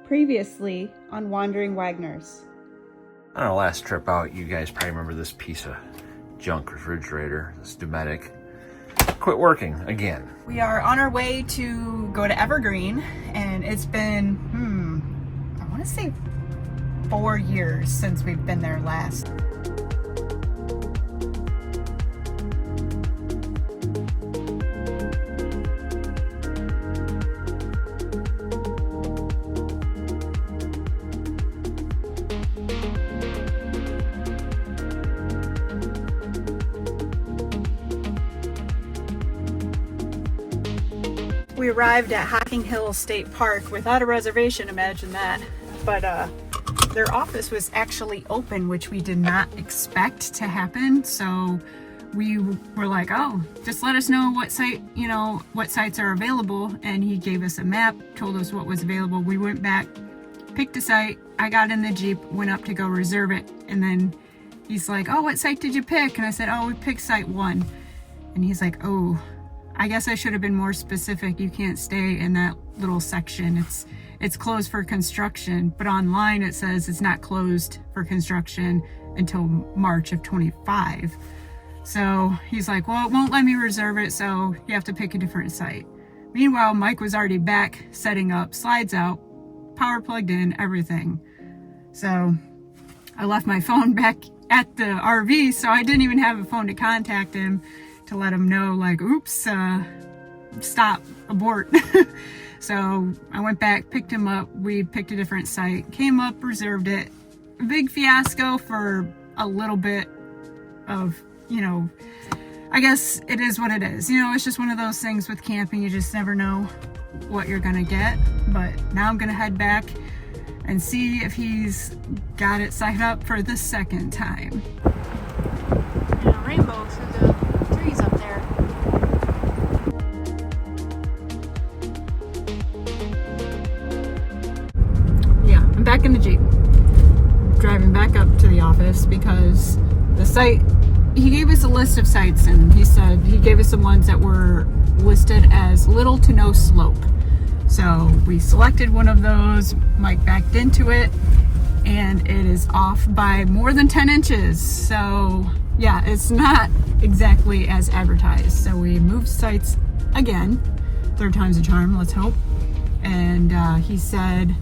Previously on Wandering Wagners. On our last trip out, you guys probably remember this piece of junk refrigerator, this Dometic, quit working again. We are on our way to go to Evergreen, and it's been, I want to say 4 years since we've been there last. We arrived at Hoking Hills State Park without a reservation, imagine that. But their office was actually open, which we did not expect to happen. So we were like, oh, just let us know what site, what sites are available. And he gave us a map, told us what was available. We went back, picked a site. I got in the Jeep, went up to go reserve it. And then he's like, oh, what site did you pick? And I said, oh, we picked site 1. And he's like, oh, I guess I should have been more specific. You can't stay in that little section. It's closed for construction, but online it says it's not closed for construction until March of 25. So he's like, well, it won't let me reserve it, so you have to pick a different site. Meanwhile, Mike was already back setting up, slides out, power plugged in, everything. So I left my phone back at the RV, so I didn't even have a phone to contact him to let him know, like, oops, stop, abort. So I went back, picked him up, we picked a different site, came up, reserved it. A big fiasco for a little bit of, I guess it is what it is. It's just one of those things with camping, you just never know what you're gonna get. But now I'm gonna head back and see if he's got it signed up for the second time. And a rainbow through the trees up there. Yeah, I'm back in the Jeep, driving back up to the office because the site, he gave us a list of sites, and he said he gave us some ones that were listed as little to no slope. So we selected one of those, Mike backed into it, and it is off by more than 10 inches. So yeah, it's not exactly as advertised. So we moved sites again, 3rd time's a charm, let's hope. And he said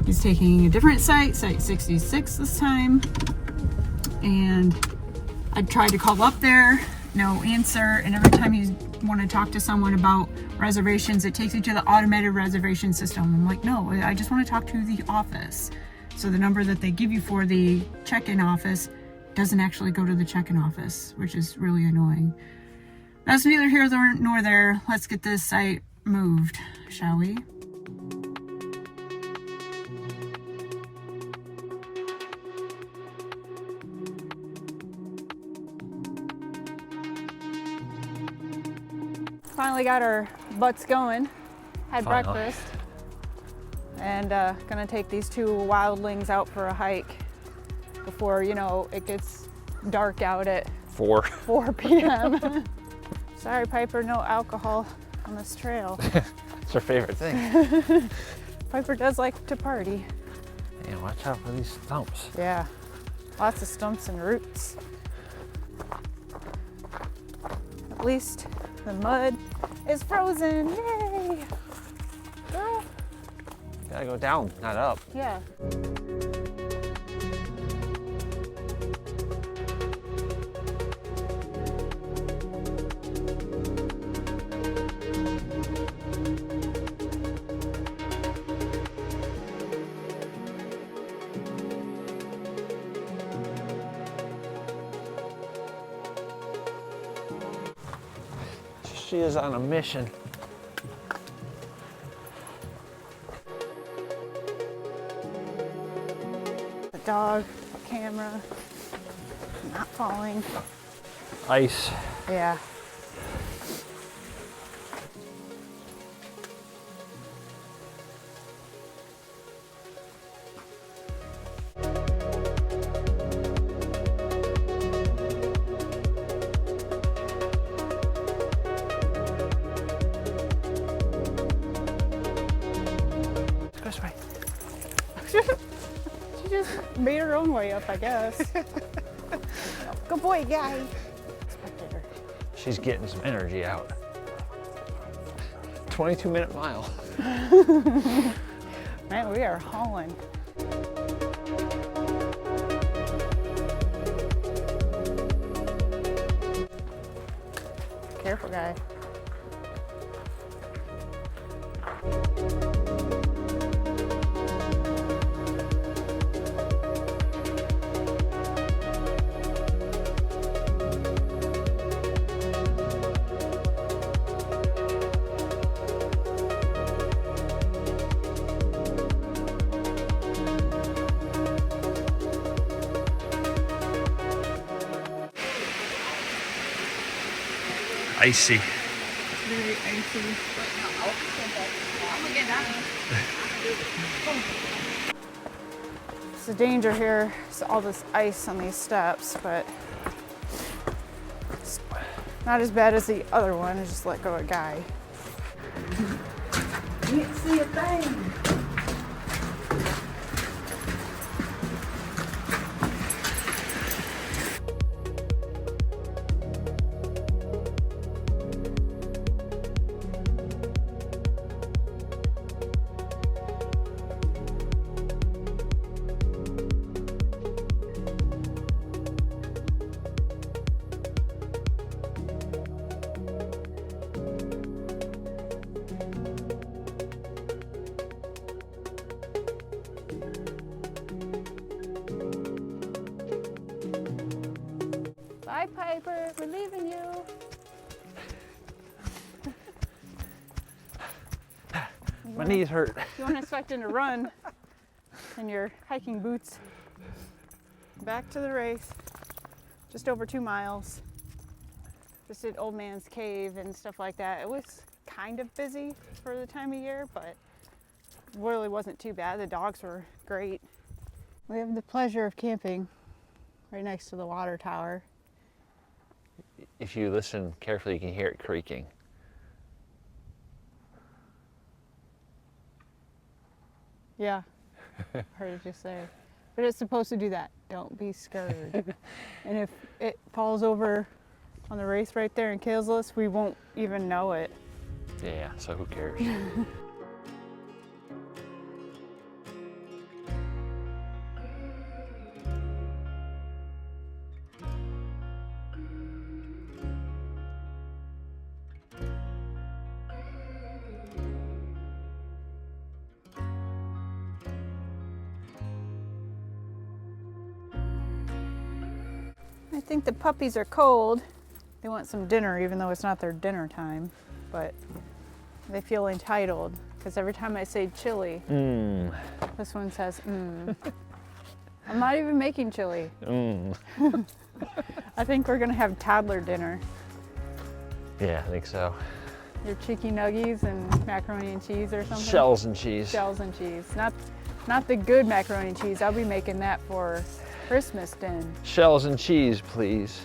he's taking a different site 66 this time. And I tried to call up there, no answer. And every time you want to talk to someone about reservations, it takes you to the automated reservation system. I'm like, no, I just want to talk to the office. So the number that they give you for the check-in office doesn't actually go to the check-in office, which is really annoying. That's neither here nor there. Let's get this site moved, shall we? Finally got our butts going. Had breakfast. And gonna take these 2 wildlings out for a hike before, it gets dark out at 4 p.m. Sorry, Piper, no alcohol on this trail. It's her favorite thing. Piper does like to party. Yeah, watch out for these stumps. Yeah, lots of stumps and roots. At least the mud is frozen, yay! Girl. Gotta go down, not up. Yeah. She is on a mission. The dog, camera, not falling. Ice. Yeah. This way. She just made her own way up, I guess. Good boy, guy. Spectator. She's getting some energy out. 22-minute mile. Man, we are hauling. Careful, guy. Icy. Very icy. It's the danger here. It's all this ice on these steps, but it's not as bad as the other one. I just let go of a guy. Can't see a thing. Bye, Piper. We're leaving you. My knees hurt. You weren't expecting to run in your hiking boots. Back to the race. Just over 2 miles. Just at Old Man's Cave and stuff like that. It was kind of busy for the time of year, but really wasn't too bad. The dogs were great. We have the pleasure of camping right next to the water tower. If you listen carefully, you can hear it creaking. Yeah, heard it just say. But it's supposed to do that. Don't be scared. And if it falls over on the race right there and kills us, we won't even know it. Yeah, so who cares? I think the puppies are cold. They want some dinner, even though it's not their dinner time. But they feel entitled, because every time I say chili, this one says, I'm not even making chili. I think we're gonna have toddler dinner. Yeah, I think so. Your cheeky nuggies and macaroni and cheese or something? Shells and cheese. Shells and cheese. Not the good macaroni and cheese. I'll be making that for Christmas then. Shells and cheese, please.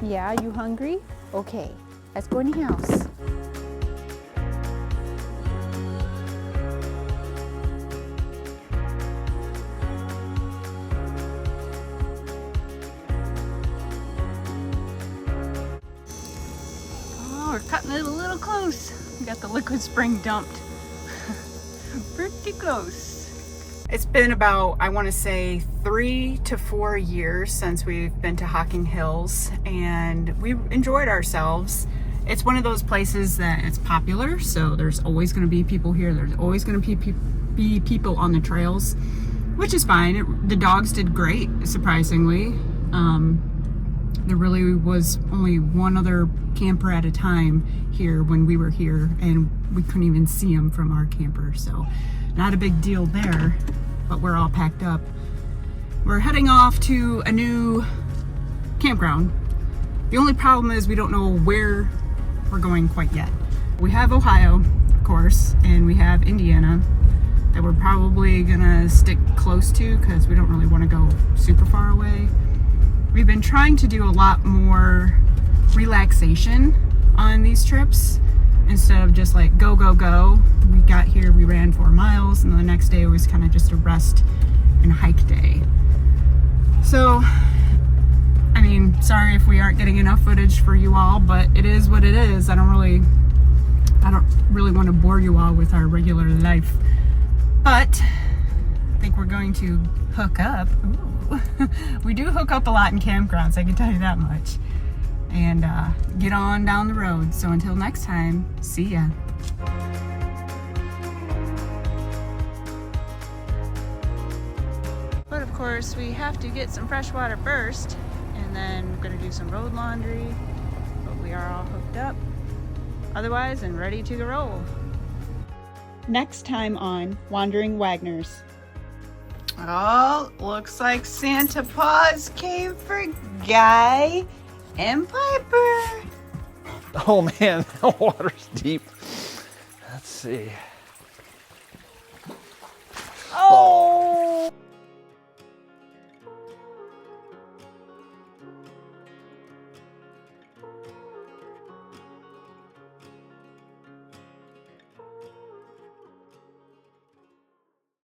Yeah, you hungry? Okay, let's go in the house. Oh, we're cutting it a little close. We got the liquid spring dumped. Pretty close. It's been about, I want to say, 3 to 4 years since we've been to Hocking Hills, and we enjoyed ourselves. It's one of those places that it's popular, so there's always going to be people here. There's always going to be people on the trails, which is fine. The dogs did great, surprisingly. There really was only one other camper at a time here when we were here, and we couldn't even see them from our camper, so not a big deal there, but we're all packed up. We're heading off to a new campground. The only problem is we don't know where we're going quite yet. We have Ohio, of course, and we have Indiana that we're probably gonna stick close to because we don't really want to go super far away. We've been trying to do a lot more relaxation on these trips instead of just like go, go, go. We got here, we ran 4 miles. Hills, and then the next day was kind of just a rest and hike day. So, I mean, sorry if we aren't getting enough footage for you all, but it is what it is. I don't really want to bore you all with our regular life, but I think we're going to hook up. Ooh. We do hook up a lot in campgrounds, I can tell you that much, and get on down the road. So until next time, see ya. But of course, we have to get some fresh water first, and then we're gonna do some road laundry, but we are all hooked up otherwise and ready to roll. Next time on Wandering Wagners. Oh, looks like Santa Paws came for Guy and Piper. Oh man, the water's deep. Let's see.